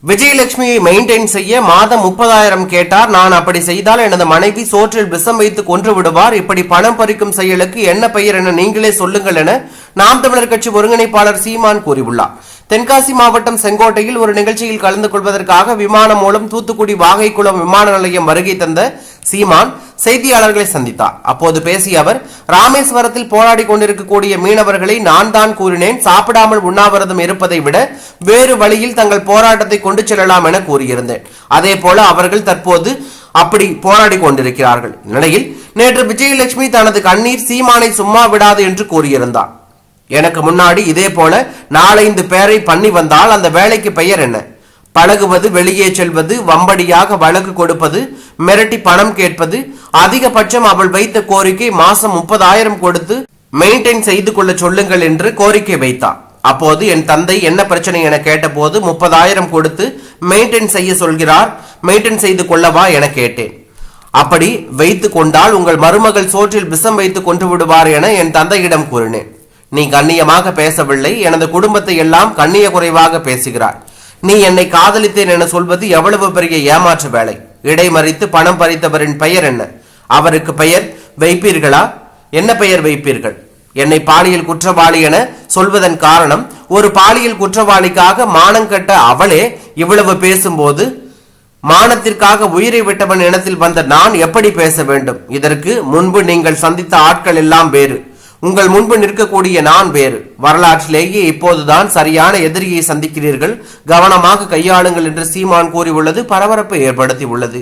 விஜயலட்சுமியை maintain செய்ய மாதம் 30,000 கேட்டார். நான் அப்படி செய்தால் எனது மனைவி சோற்றில் விஷம் வைத்து கொன்று விடுவார். இப்படி பணம் பறிக்கும் செயலுக்கு என்ன பெயர் என நீங்களே சொல்லுங்கள் என நாம் தமிழர் கட்சி ஒருங்கிணைப்பாளர் சீமான் கூறியுள்ளார். தென்காசி மாவட்டம் செங்கோட்டையில் ஒரு நிகழ்ச்சியில் கலந்து கொள்வதற்காக விமானம் மூலம் தூத்துக்குடி வாகைக்குளம் விமான நிலையம் வருகை தந்த சீமான் செய்தியாளர்களை சந்தித்தார். அப்போது பேசிய அவர், ராமேஸ்வரத்தில் போராடி கொண்டிருக்கக்கூடிய மீனவர்களை நான் தான் கூறினேன், சாப்பிடாமல் உண்ணாவிரதம் இருப்பதை விட வேறு வழியில் தங்கள் போராட்டத்தை கொண்டு செல்லலாம் என கூறியிருந்தேன். அதே போல அவர்கள் தற்போது அப்படி போராடி கொண்டிருக்கிறார்கள். நிலையில் நேற்று விஜயலட்சுமி தனது கண்ணீர் சீமானை சும்மா விடாது என்று கூறியிருந்தார். எனக்கு முன்னாடி இதே போல 4-5 பேரை பண்ணி வந்தால் அந்த வேலைக்கு பெயர் என்ன? பழகுவது, வெளியே செல்வது, வம்படியாக வழக்கு கொடுப்பது, மிரட்டி பணம் கேட்பது. அதிகபட்சம் அவள் வைத்த கோரிக்கை மாசம் 30,000 கொடுத்து மெயின்டைன் செய்து கொள்ள சொல்லுங்கள் என்று கோரிக்கை வைத்தார். அப்போது என் தந்தை என்ன பிரச்சனை என கேட்டபோது 30,000 கொடுத்து மெயின்டைன் செய்ய சொல்கிறார், மெயின்டைன் செய்து கொள்ளவா என கேட்டேன். அப்படி வைத்து கொண்டால் உங்கள் மருமகள் சோற்றில் விஷம் வைத்து கொண்டு விடுவார் என என் தந்தையிடம் கூறினேன். நீ கண்ணியமாக பேசவில்லை, எனது குடும்பத்தை எல்லாம் கண்ணிய குறைவாக பேசுகிறார். நீ என்னை காதலித்தேன் என சொல்வது எவ்வளவு பெரிய ஏமாற்று வேலை. இடைமறித்து பணம் பறித்தவரின் பெயர் என்ன? அவருக்கு பெயர் வைப்பீர்களா? என்ன பெயர் வைப்பீர்கள்? என்னை பாலியல் குற்றவாளி என சொல்வதன் காரணம், ஒரு பாலியல் குற்றவாளிக்காக மானங்கட்ட அவளே இவ்வளவு பேசும்போது மானத்திற்காக உயிரை விட்டவன் இனத்தில் வந்த நான் எப்படி பேச வேண்டும்? இதற்கு முன்பு நீங்கள் சந்தித்த ஆட்கள் எல்லாம் வேறு, உங்கள் முன்பு நிற்கக்கூடிய நான் வேறு. வரலாற்றிலேயே இப்போதுதான் சரியான எதிரியை சந்திக்கிறீர்கள், கவனமாக கையாளுங்கள் என்று சீமான் கூறியுள்ளது பரபரப்பை ஏற்படுத்தி உள்ளது.